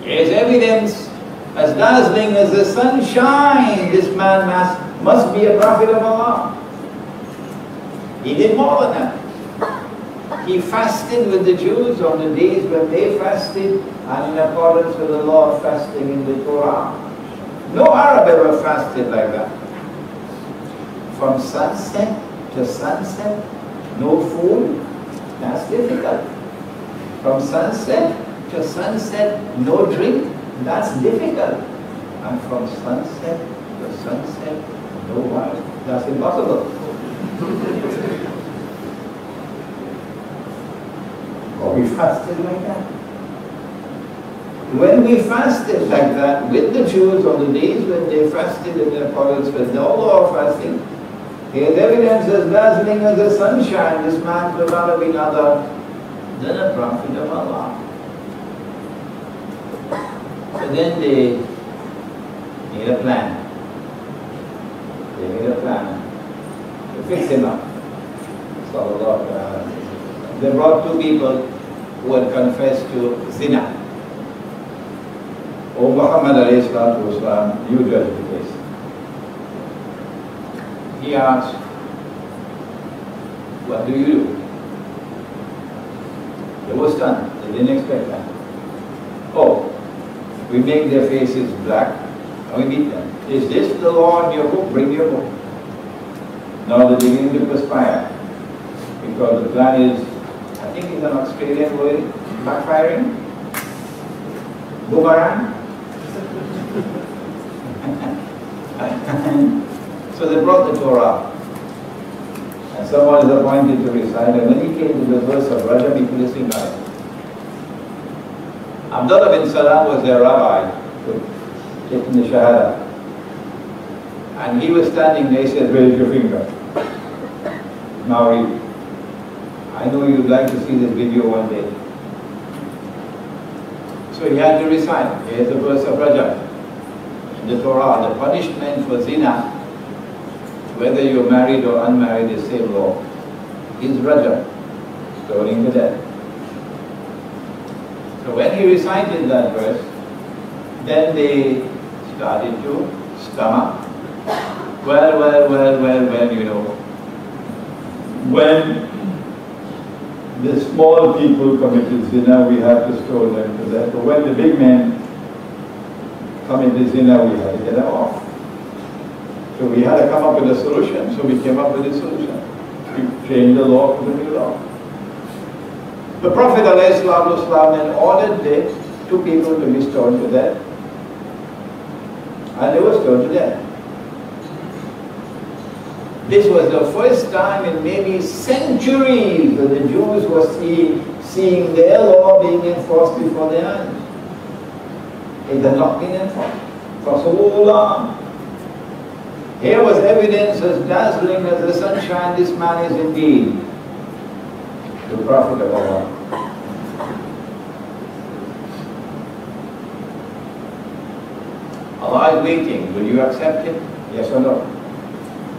There's evidence as dazzling as the sunshine. This man must be a prophet of Allah. He did more than that. He fasted with the Jews on the days when they fasted and in accordance with the law of fasting in the Torah. No Arab ever fasted like that. From sunset to sunset, no food. That's difficult. From sunset to sunset, no drink. That's difficult. And from sunset to sunset, no wine. That's impossible. Or we fasted like that. When we fasted like that with the Jews on the days when they fasted in accordance with the law of fasting, here's evidence as dazzling as the sunshine. This man could not have been other than a prophet of Allah. So then they made a plan. They made a plan to fix him up. They brought two people who had confessed to zina. O Muhammad alayhi salatu wasalam, you judge the case. He asked, what do you do? They were stunned. They didn't expect that. Oh, we make their faces black and we beat them. Is this the law in your book? Bring your book. Now they're beginning to perspire. Because the plan is, I think it's an Australian word, backfiring. Boomerang. So they brought the Torah. And someone is appointed to recite. And when he came to the verse of Rajab, he put his finger on it. Abdullah bin Salam was their rabbi, taking the Shahada. And he was standing there, he said, raise your finger. Now read. I know you'd like to see this video one day. So he had to recite. Here's the verse of Rajab. In the Torah, the punishment for zina, whether you're married or unmarried, is same law, is Rajab, stoning to death. So when he recited that verse, then they started to stomach. Well, you know, when the small people committed zina, we have to stone them to death. But when the big men committed zina, we had to get them off. So we had to come up with a solution. So we came up with a solution. We changed the law to the new law. The Prophet ﷺ then ordered the two people to be stoned to death. And they were stoned to death. This was the first time in maybe centuries that the Jews were seeing their law being enforced before their eyes. It had not been enforced for so long. Here was evidence as dazzling as the sunshine. This man is indeed the Prophet of Allah. Allah is waiting. Will you accept it? Yes or no?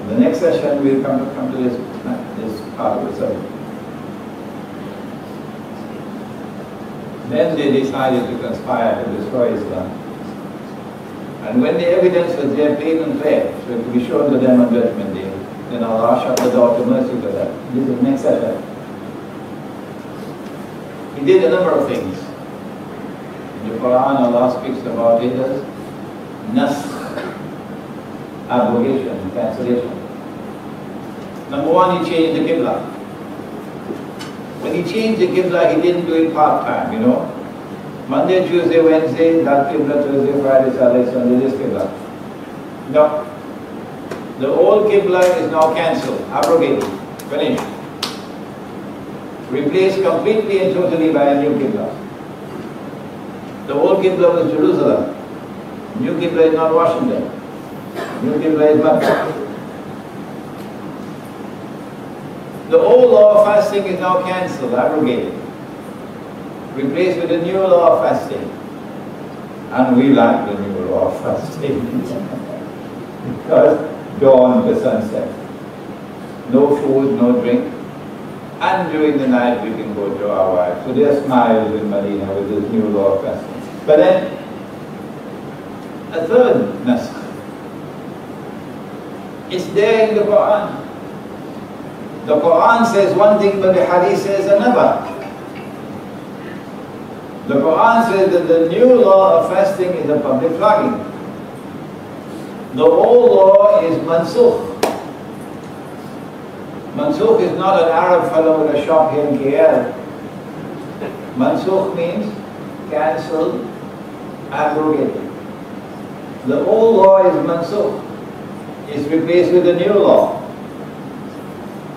In the next session, we'll come to this part of the subject. Then they decided to conspire to destroy Islam. And when the evidence was there, plain and clear, so it could be shown to them on Judgment Day, then Allah shut the door to mercy to them. This is the next session. He did a number of things. In the Quran, Allah speaks about it as nasakh, abrogation, cancellation. Number one, he changed the Qibla. When he changed the Qibla, he didn't do it part-time, you know. Monday, Tuesday, Wednesday, that Qibla, Thursday, Friday, Saturday, Sunday, this Qibla. No. The old Qibla is now cancelled, abrogated, finished. Replaced completely and totally by a new Qibla. The old Qibla was Jerusalem. New Qibla is not Washington. New Qibla is Mecca. The old law of fasting is now cancelled, abrogated. Replaced with a new law of fasting. And we like the new law of fasting. Because dawn to sunset. No food, no drink. And during the night we can go to our wives. So there are smiles in Medina with this new law of fasting. But then, a third naskh. It's there in the Quran. The Quran says one thing, but the Hadith says another. The Quran says that the new law of fasting is a public flogging. The old law is mansukh. Mansukh is not an Arab fellow with a shop here in KL. Mansukh means cancelled, abrogated. The old law is mansukh. It's replaced with a new law.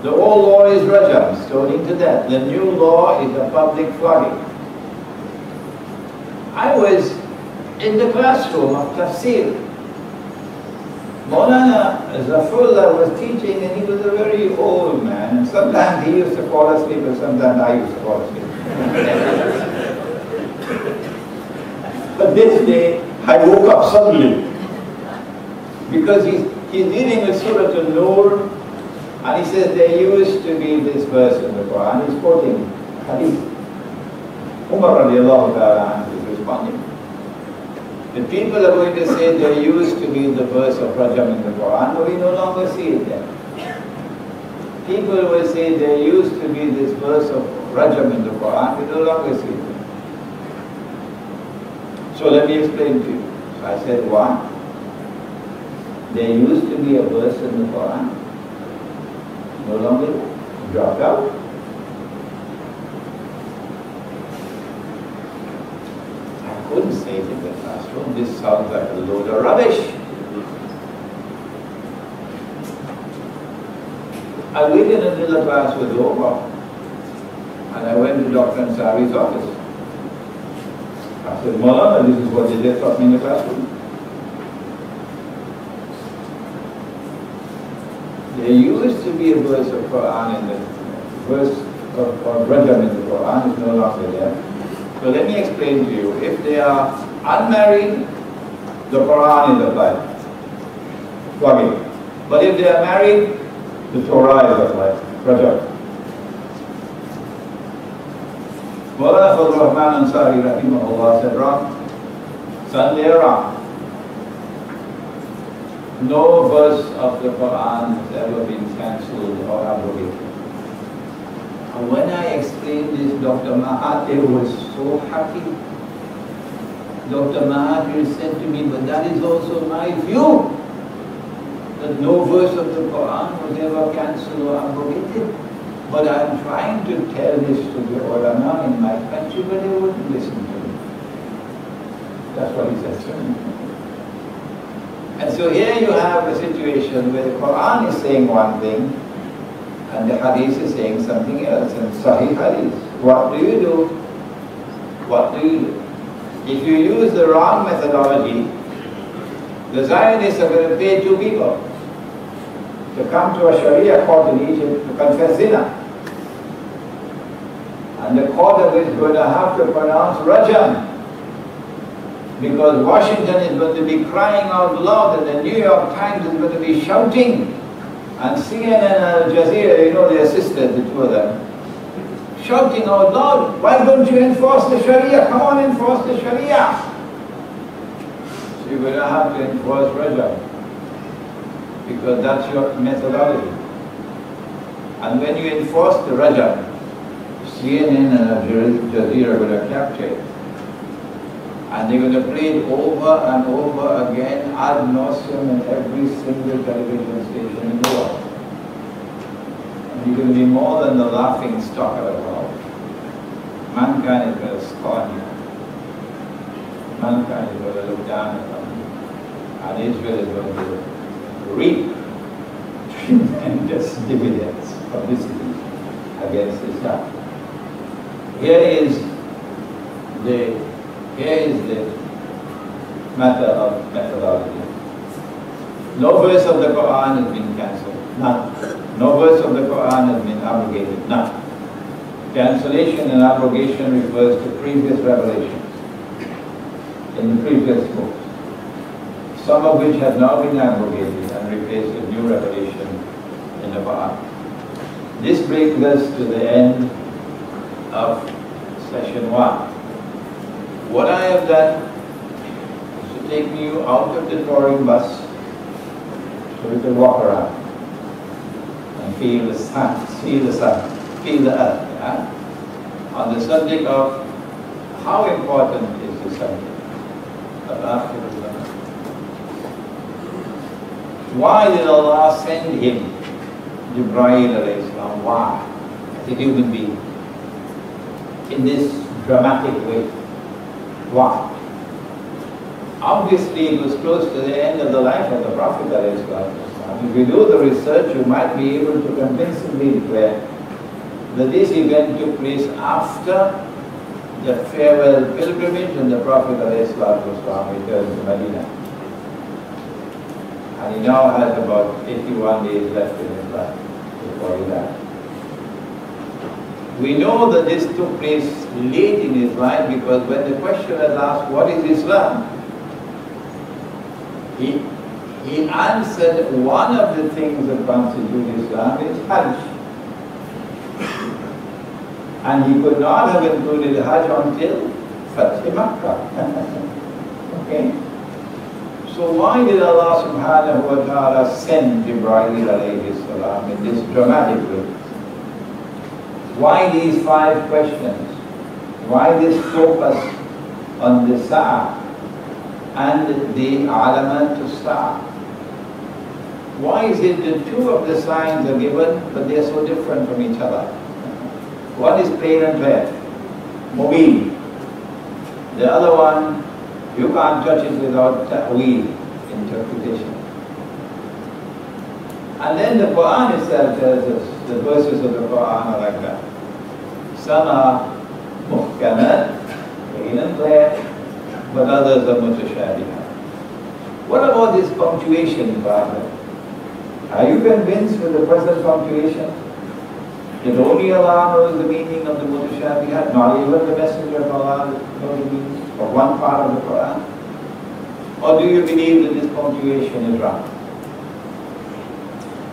The old law is rajam, stoning to death. The new law is a public flogging. I was in the classroom of tafsir. Maulana Zafrullah was teaching, and he was a very old man, and sometimes he used to fall asleep and sometimes I used to fall asleep. But this day I woke up suddenly because he's reading with Surah An-Nur, and he says there used to be this verse in the Quran. He's quoting hadith. Umar radiallahu ta'ala is responding. The people are going to say there used to be the verse of Rajam in the Quran, but we no longer see it there. People will say there used to be this verse of Rajam in the Quran, we no longer see it. So let me explain to you. So I said, one, there used to be a verse in the Quran, no longer dropped out. I couldn't say it in the classroom. This sounds like a load of rubbish. I waited until the class was over, and I went to Dr. Ansari's office. I said, Maulana, this is what they just taught me in the classroom. There used to be a verse of Quran in the verse of Rajam in the Quran, is no longer there. So let me explain to you. If they are unmarried, the Quran is applied. Flogging. But if they are married, the Torah is applied. Rajam. Maulana Fazl Rahman Ansari rahimahullah said, wrong. Sunday wrong. No verse of the Quran has ever been cancelled or abrogated. And when I explained this, Dr. Mahathir was so happy. Dr. Mahathir said to me, but that is also my view, that no verse of the Quran was ever cancelled or abrogated. But I am trying to tell this to the ulama in my country, but they wouldn't listen to me. That's what he said to me. And so here you have a situation where the Quran is saying one thing and the Hadith is saying something else, and Sahih Hadith. What do you do? What do you do? If you use the wrong methodology, the Zionists are going to pay two people to come to a Sharia court in Egypt to confess zina. And the court is going to have to pronounce Rajam, because Washington is going to be crying out loud and the New York Times is going to be shouting, and CNN and Al Jazeera, you know, they assisted, the two of them, shouting out loud, why don't you enforce the Sharia? Come on, enforce the Sharia. So you're going to have to enforce Rajam, because that's your methodology. And when you enforce the Rajam, CNN and Al Jazeera are going to capture it. And they're going to play it over and over again ad nauseum in every single television station in the world. And you're going to be more than the laughing stock of the world. Mankind is going to scorn you. Mankind is going to look down upon you. And Israel is going to reap tremendous dividends, publicity against Islam. Here is the matter of methodology. No verse of the Quran has been cancelled, none. No verse of the Quran has been abrogated, none. Cancellation and abrogation refers to previous revelations in the previous books, some of which have now been abrogated and replaced with new revelation in the Quran. This brings us to the end of session 1. What I have done is to take you out of the touring bus so we can walk around and feel the sun, feel the earth, on the subject of how important is the subject of Akhirullah. Why did Allah send him, Jibreel alayhi salam? Why? As a human being, in this dramatic way. Why? Obviously, it was close to the end of the life of the Prophet alayhi salam. If you do the research, you might be able to convincingly declare that this event took place after the farewell pilgrimage and the Prophet ﷺ returned to Medina. And he now has about 81 days left in his life before he died. We know that this took place late in his life because when the question was asked, what is Islam? He answered one of the things that constitute Islam is Hajj. And he could not have included Hajj until Fath Makkah. Okay? So why did Allah subhanahu wa ta'ala send Jibreel alayhi salam in this dramatic way? Why these 5 questions? Why this focus on the Sa'ah and the Alamat to Sa'ah? Why is it that 2 of the signs are given but they are so different from each other? One is plain and clear, Mubin. The other one, you can't touch it without ta'weel, interpretation. And then the Quran itself tells us, the verses of the Quran are like that. Some are muhkamat, plain and clear, but others are mutashabihat. What about this punctuation problem? Are you convinced with the present punctuation? That only Allah knows the meaning of the mutashabihat, not even the Messenger of Allah knows the meaning of one part of the Quran? Or do you believe that this punctuation is wrong?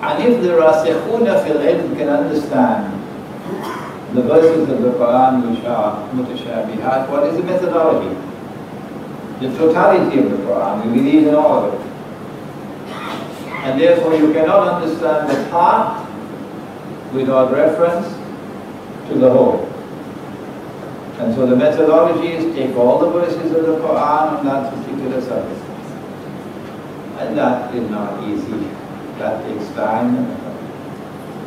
And if the rasikhuna fil ilm can understand the verses of the Quran which are mutashabihat, what is the methodology? The totality of the Quran, we believe in all of it. And therefore you cannot understand the part without reference to the whole. And so the methodology is take all the verses of the Quran on that particular subject. And that is not easy. That takes time.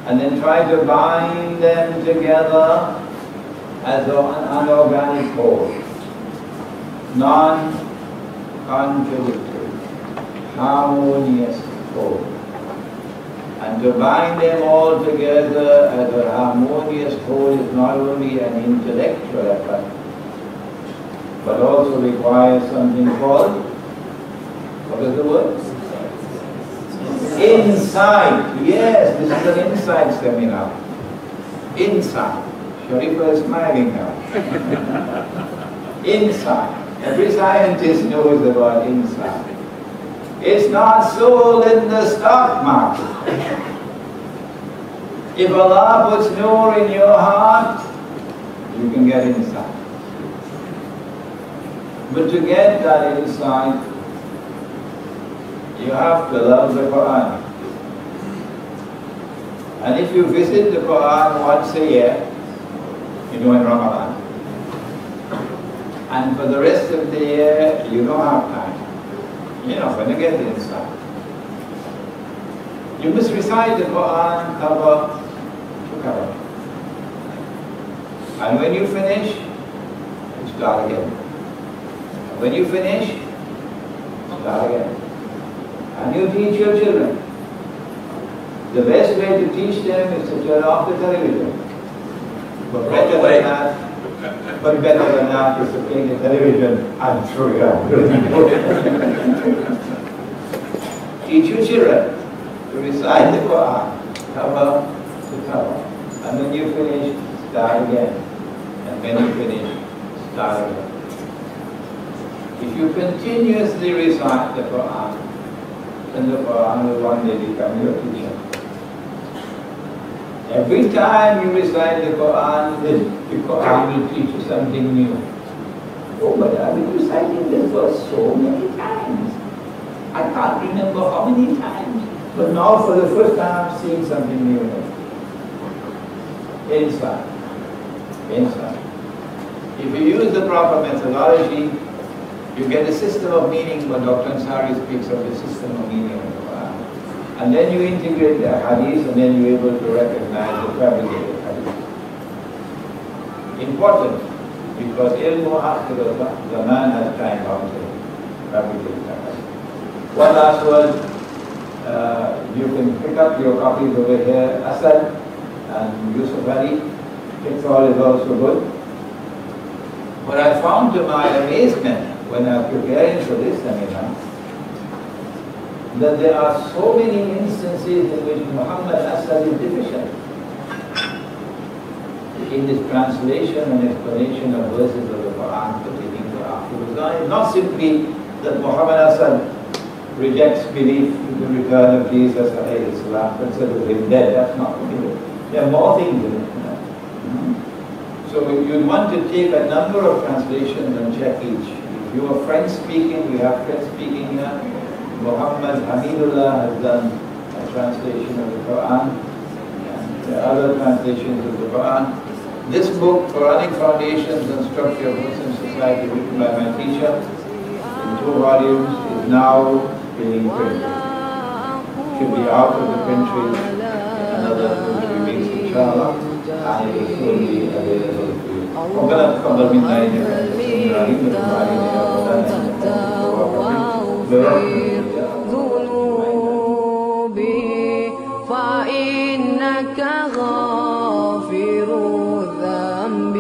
And then try to bind them together as an unorganic whole. Non-contradictory, harmonious whole. And to bind them all together as a harmonious whole is not only an intellectual effort, but also requires something called, what is the word? Insight. Yes, this is an insight seminar. Insight. Sharifa is smiling now. Insight. Every scientist knows about insight. It's not sold in the stock market. If Allah puts nur in your heart, you can get insight. But to get that insight, you have to love the Quran. And if you visit the Quran once a year, in Ramadan, and for the rest of the year, you don't have time, you're not going to get the insight. You must recite the Quran cover to cover. And when you finish, you start again. When you finish, start again. And you teach your children. The best way to teach them is to turn off the television. But better than that is to take the television and throw it out. Teach your children to recite the Quran, cover to cover. And when you finish, start again. And when you finish, start again. If you continuously recite the Quran, then the Quran will one day become your teacher. Every time you recite the Quran will teach you something new. Oh, but I've been reciting this verse so many times. I can't remember how many times. But now for the first time I'm seeing something new in it. Insight. Insight. If you use the proper methodology, you get a system of meaning. When Dr. Ansari speaks of the system of meaning of the Quran. And then you integrate the hadith, and then you're able to recognize the fabricated hadith. Important, because ilmu akhir zaman has time out there. Fabricated hadith. One last word. You can pick up your copies over here. Asad and Yusuf Ali. All is also good. But I found to my amazement when I was preparing for this seminar that there are so many instances in which Muhammad Asad is deficient in his translation and explanation of verses of the Quran pertaining to Akhir. Not simply that Muhammad Asad rejects belief in the return of Jesus alayhi salam, considers him dead. That's not it. There are more things in it. So you'd want to take a number of translations and check each. If you are French speaking, we have French speaking here. Muhammad Hamidullah has done a translation of the Quran, and there are other translations of the Quran. This book, Quranic Foundations and Structure of Muslim Society, written by my teacher, in 2 volumes, is now being printed. Should be out of the printry in another 2 weeks, inshallah, and it will soon be available to you. ربنا تقبل منا إنك أنت السميع العليم وتب علينا يا مولانا إنك أنت التواب الرحيم ذنوبي فإنك غافر الذنب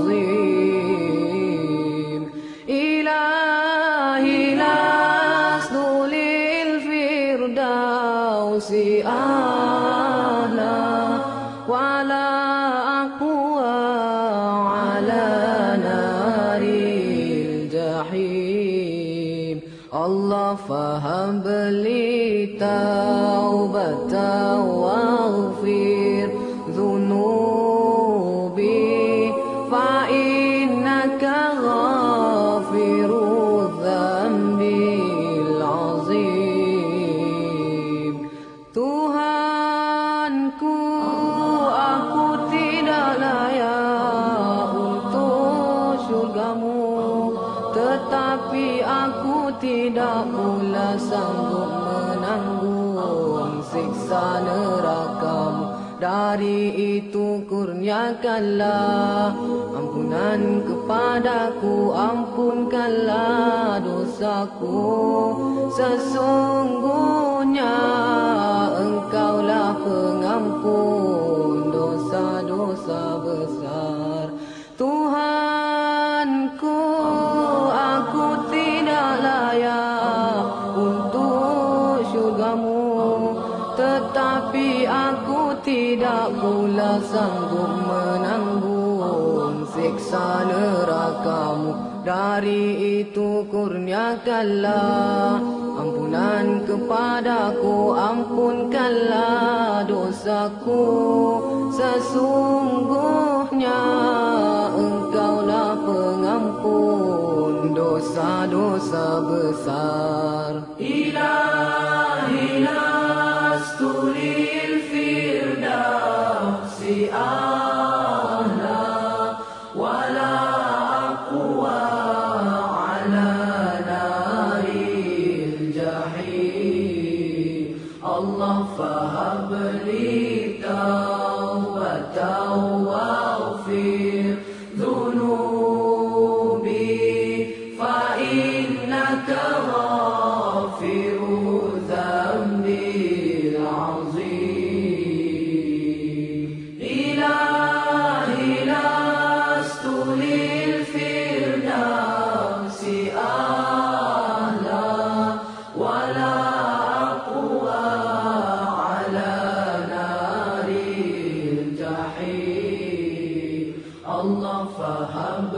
العظيم إلهي لست للفردوس أهلا ولا أقوى على نار الجحيم الله فهب لي توبة واغفر ذنوبي فإنك غافر الذنب العظيم Tuhanku, aku tidak layak untuk syurgamu, tetapi aku tidak pula sanggup menanggung siksa nerakamu. Dari itu kurniakanlah ampunan kepadaku, ampunkanlah dosaku. Sesungguhnya Engkaulah pengampun dosa-dosa besar. Tuhanku, aku tidak layak untuk syurgamu, tetapi aku tidak pula sanggup menanggung siksa nerakamu. Dari itu kurniakanlah ampunan kepadaku, ampunkanlah dosaku. Sesungguhnya Engkaulah pengampun dosa-dosa besar. Ilahi lastu lil firdausi ahla wala aqwa ala naril jahim. Allah fahab li tawbatan waghfir dhunubi fa innaka ghafiru dhanbil جحيم الله فهب